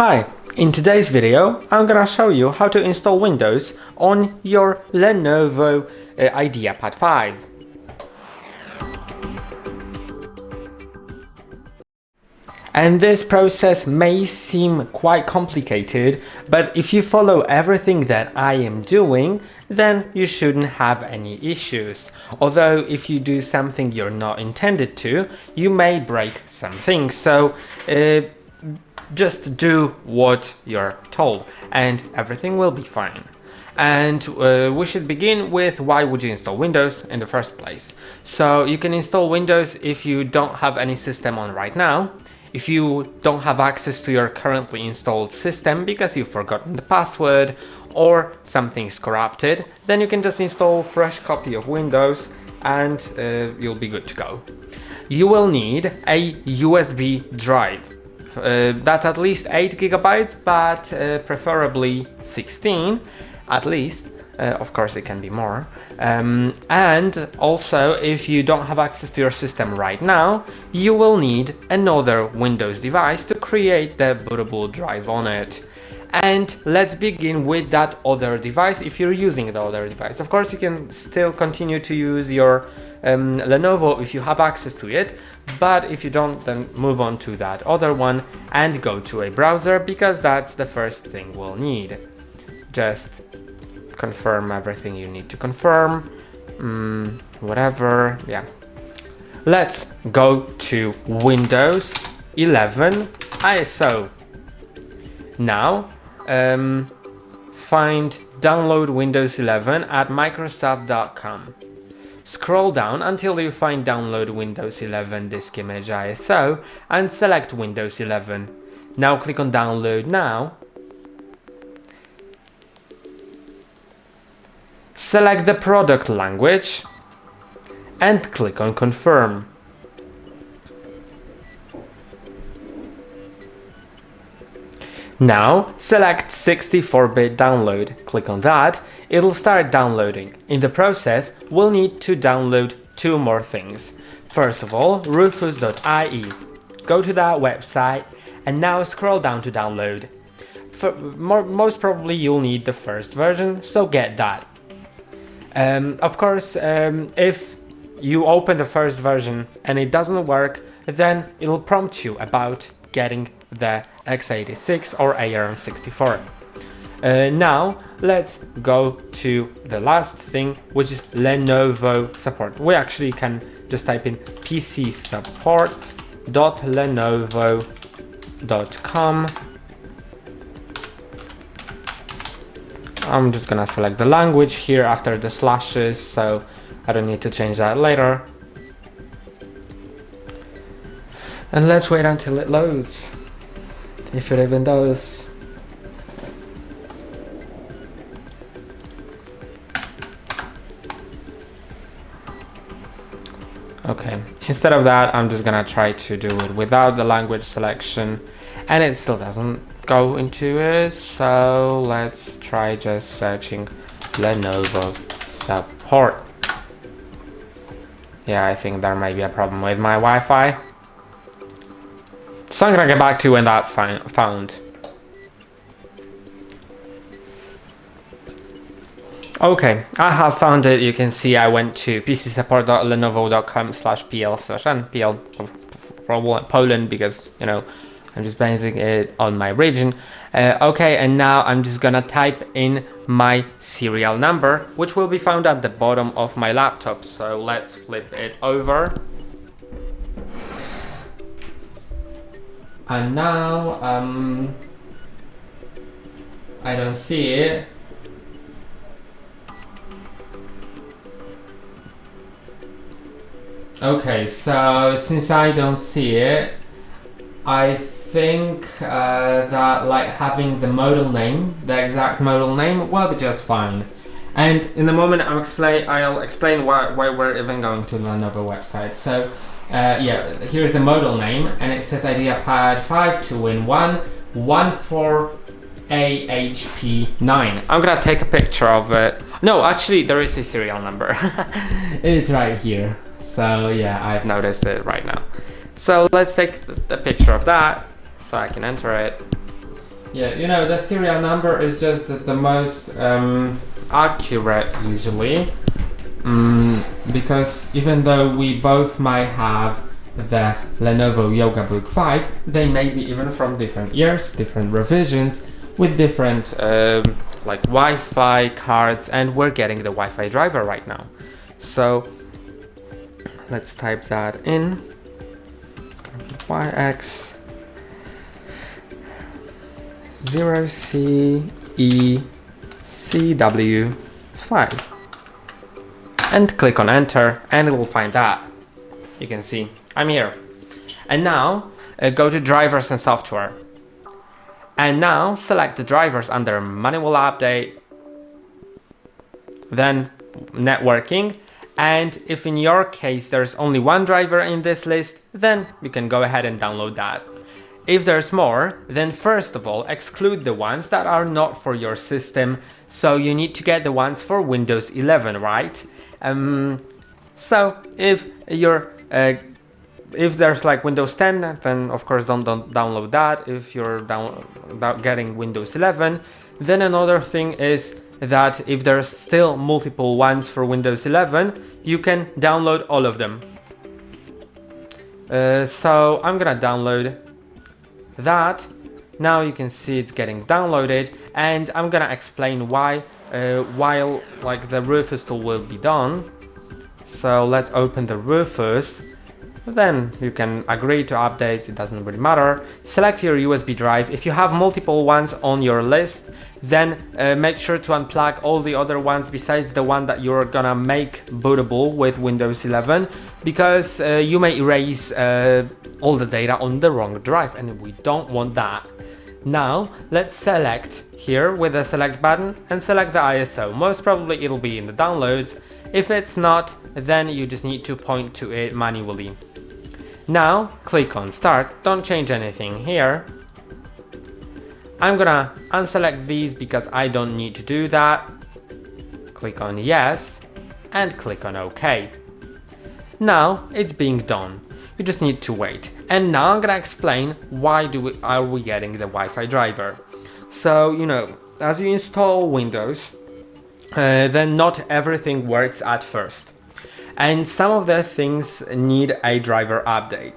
Hi, in today's video I'm gonna show you how to install Windows on your Lenovo IdeaPad 5. And this process may seem quite complicated, but if you follow everything that I am doing, then you shouldn't have any issues. Although if you do something you're not intended to, you may break some things. So just do what you're told and everything will be fine. And we should begin with why would you install Windows in the first place. So you can install Windows if you don't have any system on right now. If you don't have access to your currently installed system because you've forgotten the password or something's corrupted, then you can just install a fresh copy of Windows and you'll be good to go. You will need a USB drive. That's at least 8 gigabytes, but preferably 16 at least. Of course it can be more. And also, if you don't have access to your system right now, you will need another Windows device to create the bootable drive on it. And let's begin with that other device if you're using the other device. Of course, you can still continue to use your Lenovo if you have access to it, but if you don't, then move on to that other one and go to a browser, because that's the first thing we'll need. Just confirm everything you need to confirm, whatever, yeah. Let's go to Windows 11 ISO. Now, find download Windows 11 at Microsoft.com. Scroll down until you find download Windows 11 disk image ISO and select Windows 11. Now click on download now. Select the product language and click on confirm. Now select 64-bit download, click on that, it'll start downloading. In the process, we'll need to download two more things. First of all, Rufus.ie. Go to that website and now scroll down to download. Most probably you'll need the first version, so get that. Of course, if you open the first version and it doesn't work, then it'll prompt you about getting the x86 or ARM64. Now let's go to the last thing, which is Lenovo support. We actually can just type in pcsupport.lenovo.com. I'm just gonna select the language here after the slashes, so I don't need to change that later. And let's wait until it loads, if it even does. Okay, instead of that, I'm just gonna try to do it without the language selection, and it still doesn't go into it, so let's try just searching Lenovo support. Yeah, I think there may be a problem with my Wi-Fi, so I'm gonna get back to you when that's found. Okay, I have found it. You can see I went to pcsupport.lenovo.com/pl/n, PL Poland, because, you know, I'm just basing it on my region. Okay, and now I'm just gonna type in my serial number, which will be found at the bottom of my laptop. So let's flip it over. And now, I don't see it. Okay, so since I don't see it, I think that like having the model name, the exact model name, will be just fine. And in the moment I'll explain why we're even going to the Lenovo website. So yeah, here's the model name, and it says IdeaPad 5 2-in-1 14AHP9. I'm gonna take a picture of it. No, actually there is a serial number. It's right here. So yeah, I've noticed it right now. So let's take the picture of that so I can enter it. Yeah, you know, the serial number is just the most accurate usually, because even though we both might have the Lenovo Yoga Book 5, they may be even from different years, different revisions, with different like Wi-Fi cards, and we're getting the Wi-Fi driver right now. So let's type that in. YX 0CECW5 and click on enter, and it will find that. You can see I'm here. And now go to drivers and software, and now select the drivers under manual update, then networking, and if in your case there's only one driver in this list, then you can go ahead and download that. If there's more, then first of all exclude the ones that are not for your system, so you need to get the ones for Windows 11, right? So if you're if there's like Windows 10, then of course don't download that. If you're getting Windows 11, then another thing is that if there's still multiple ones for Windows 11, you can download all of them. So I'm gonna download that. Now you can see it's getting downloaded, and I'm gonna explain why while like the Rufus tool will be done. So let's open the Rufus. Then you can agree to updates, it doesn't really matter. Select your USB drive. If you have multiple ones on your list, then make sure to unplug all the other ones besides the one that you're gonna make bootable with Windows 11, because you may erase all the data on the wrong drive, and we don't want that. Now let's select here with the select button and select the ISO. Most probably it'll be in the downloads. If it's not, then you just need to point to it manually. Now click on start, don't change anything here. I'm gonna unselect these because I don't need to do that. Click on yes and click on OK. Now it's being done. You just need to wait. And now I'm gonna explain why are we getting the Wi-Fi driver. So, you know, as you install Windows, then not everything works at first. And some of the things need a driver update.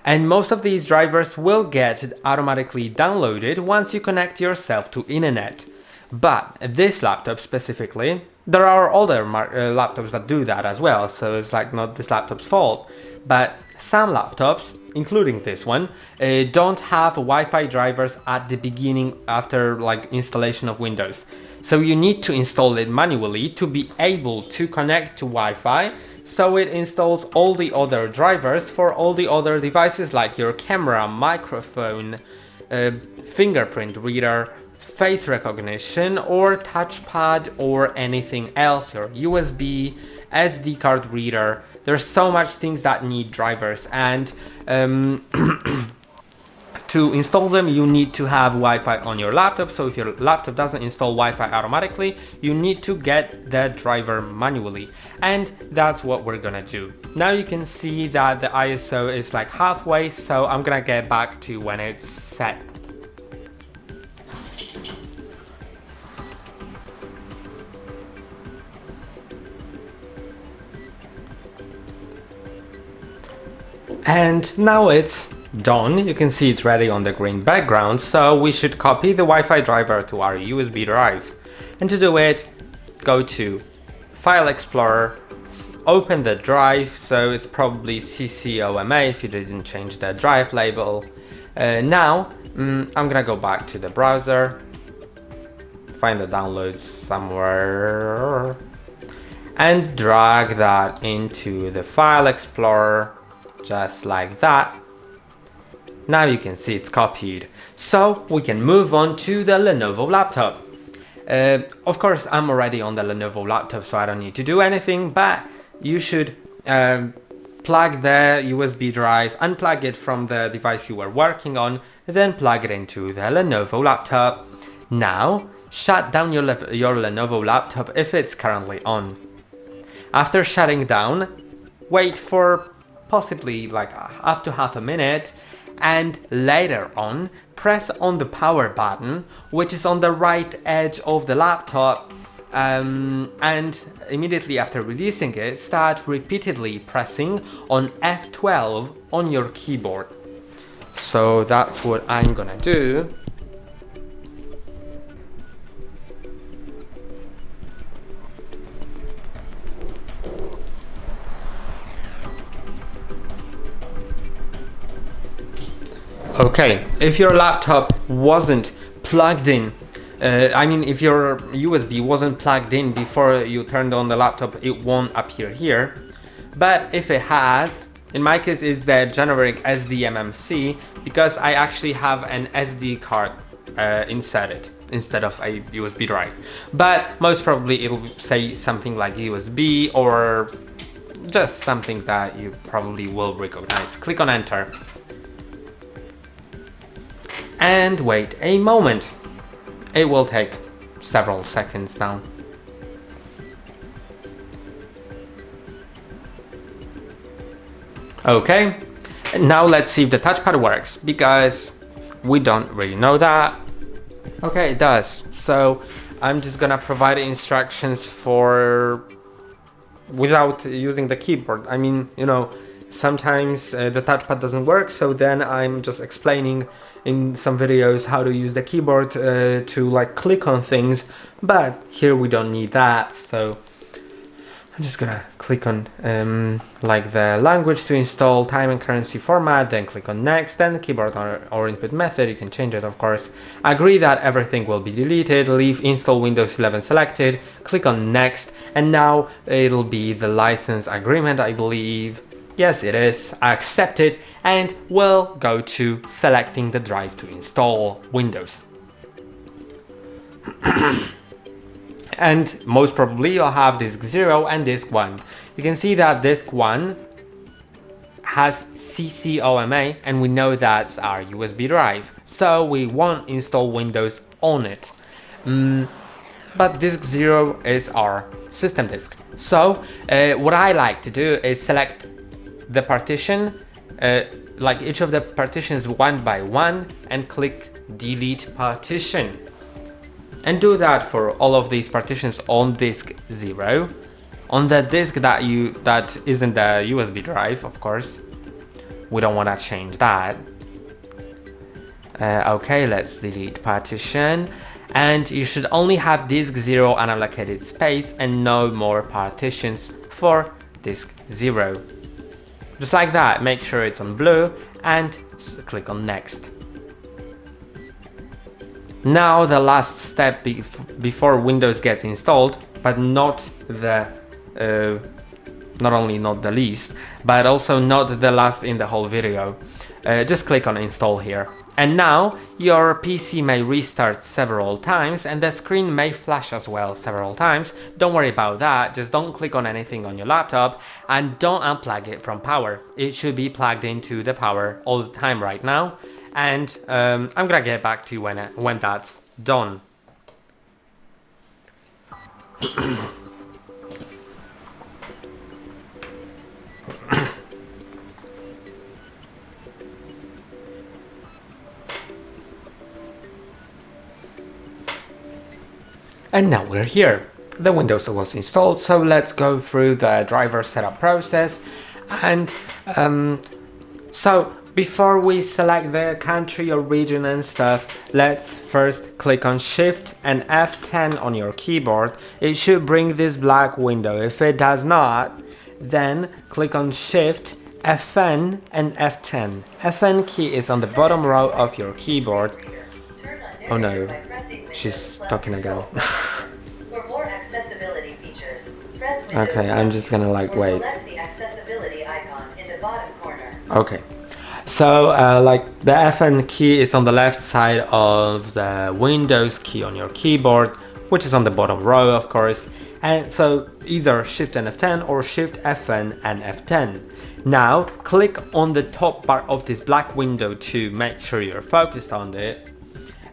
And most of these drivers will get automatically downloaded once you connect yourself to internet. But this laptop specifically, there are other laptops that do that as well, so it's like not this laptop's fault. But some laptops, including this one, don't have Wi-Fi drivers at the beginning after like installation of Windows. So you need to install it manually to be able to connect to Wi-Fi, so it installs all the other drivers for all the other devices like your camera, microphone, fingerprint reader, face recognition or touchpad or anything else, or USB, SD card reader. There's so much things that need drivers, and to install them you need to have Wi-Fi on your laptop. So if your laptop doesn't install Wi-Fi automatically, you need to get the driver manually, and that's what we're gonna do. Now you can see that the ISO is like halfway, so I'm gonna get back to when it's set. And now it's done. You can see it's ready on the green background, so we should copy the Wi-Fi driver to our USB drive. And to do it, go to File Explorer, open the drive, so it's probably CCOMA if you didn't change the drive label. Now I'm gonna go back to the browser, find the downloads somewhere, and drag that into the File Explorer, just like that. Now you can see it's copied. So we can move on to the Lenovo laptop. Of course, I'm already on the Lenovo laptop, so I don't need to do anything, but you should plug the USB drive, unplug it from the device you were working on, then plug it into the Lenovo laptop. Now, shut down your Lenovo laptop if it's currently on. After shutting down, wait for possibly like up to half a minute, and later on press on the power button, which is on the right edge of the laptop, and immediately after releasing it, start repeatedly pressing on F12 on your keyboard. So that's what I'm gonna do. Okay, if your laptop wasn't plugged in, if your USB wasn't plugged in before you turned on the laptop, it won't appear here. But if it has, in my case it's the generic SDMMC, because I actually have an SD card inserted instead of a USB drive. But most probably it'll say something like USB or just something that you probably will recognize. Click on enter. And wait a moment. It will take several seconds now. Okay, now let's see if the touchpad works, because we don't really know that. Okay, it does. So I'm just gonna provide instructions for without using the keyboard. Sometimes the touchpad doesn't work, so then I'm just explaining in some videos how to use the keyboard to like click on things, but here we don't need that. So I'm just gonna click on like the language to install, time and currency format, then click on next, then keyboard or input method. You can change it, of course. Agree that everything will be deleted, leave install Windows 11 selected, click on next, and now it'll be the license agreement, I believe. Yes, it is. I accept it, and we'll go to selecting the drive to install Windows. And most probably you'll have disk 0 and disk 1. You can see that disk 1 has CCOMA, and we know that's our USB drive, so we won't install Windows on it. But disk 0 is our system disk. So what I like to do is select the partition, like each of the partitions one by one, and click delete partition. And do that for all of these partitions on disk 0. On the disk that isn't the USB drive, of course. We don't want to change that. Okay, let's delete partition. And you should only have disk 0 unallocated space and no more partitions for disk 0. Just like that, make sure it's on blue and click on next. Now the last step before Windows gets installed, but not only not the least, but also not the last in the whole video. Just click on install here. And now your PC may restart several times and the screen may flash as well several times. Don't worry about that, just don't click on anything on your laptop and don't unplug it from power. It should be plugged into the power all the time right now. And I'm gonna get back to you when that's done. And now we're here. The Windows was installed, so let's go through the driver setup process. And so before we select the country or region and stuff, let's first click on Shift and F10 on your keyboard. It should bring this black window. If it does not, then click on Shift, Fn and F10. Fn key is on the bottom row of your keyboard. Oh no, she's talking again. For more accessibility features, press Windows okay, I'm just gonna like wait. Select the accessibility icon in the bottom corner. Okay, so like the Fn key is on the left side of the Windows key on your keyboard, which is on the bottom row, of course. And so either Shift and F10 or Shift Fn and F10. Now click on the top bar of this black window to make sure you're focused on it,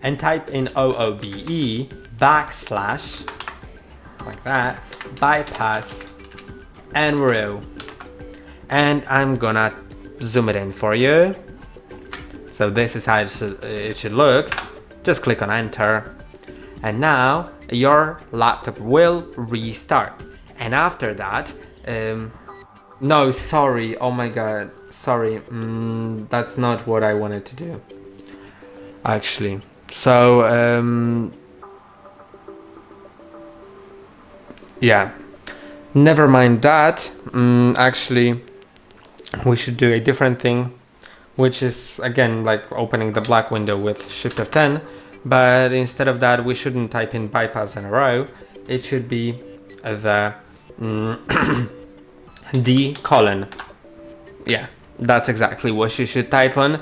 and type in OOBE backslash, like that, bypass NRO. And I'm gonna zoom it in for you. So this is how it should look. Just click on enter. And now your laptop will restart. And after that, no, sorry, oh my god, sorry, that's not what I wanted to do, actually. So, yeah, never mind that. Actually, we should do a different thing, which is again like opening the black window with Shift F10, but instead of that, we shouldn't type in bypass in a row. It should be the D colon. Yeah, that's exactly what you should type in,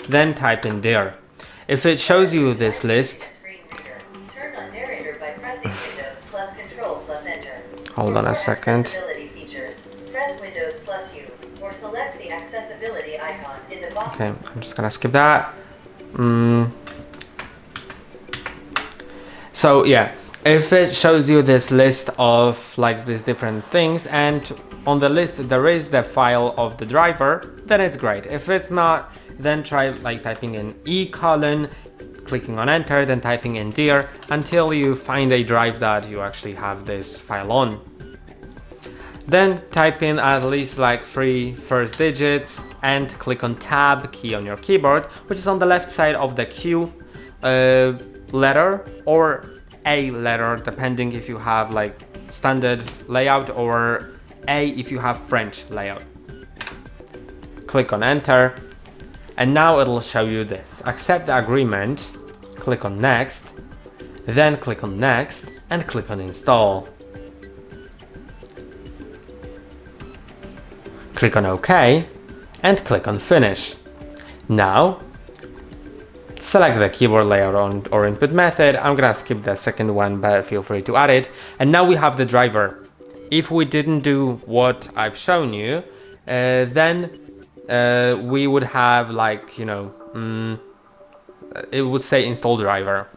then type in there. If it shows you this list, turn on narrator by pressing Windows plus Control plus Enter. Hold on a second. Accessibility features, press Windows plus U, or select the accessibility icon in the bottom. Okay, I'm just gonna skip that. So yeah, if it shows you this list of like these different things, and on the list there is the file of the driver, then it's great. If it's not, then try like typing in E colon, clicking on enter, then typing in dir until you find a drive that you actually have this file on. Then type in at least like 3 first digits and click on tab key on your keyboard, which is on the left side of the Q letter or A letter, depending if you have like standard layout, or A if you have French layout. Click on enter, and now it'll show you this. Accept the agreement, click on next, then click on next and click on install. Click on OK and click on finish. Now select the keyboard layout or input method. I'm gonna skip the second one, but feel free to add it. And now we have the driver. If we didn't do what I've shown you, then we would have like, you know, it would say install driver.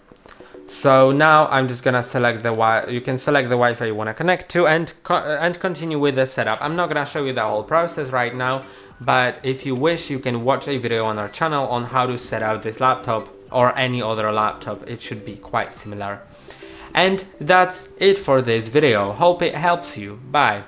So now I'm just gonna select you can select the Wi-Fi you want to connect to and continue with the setup. I'm not gonna show you the whole process right now, but if you wish, you can watch a video on our channel on how to set up this laptop or any other laptop. It should be quite similar. And that's it for this video. Hope it helps you. Bye.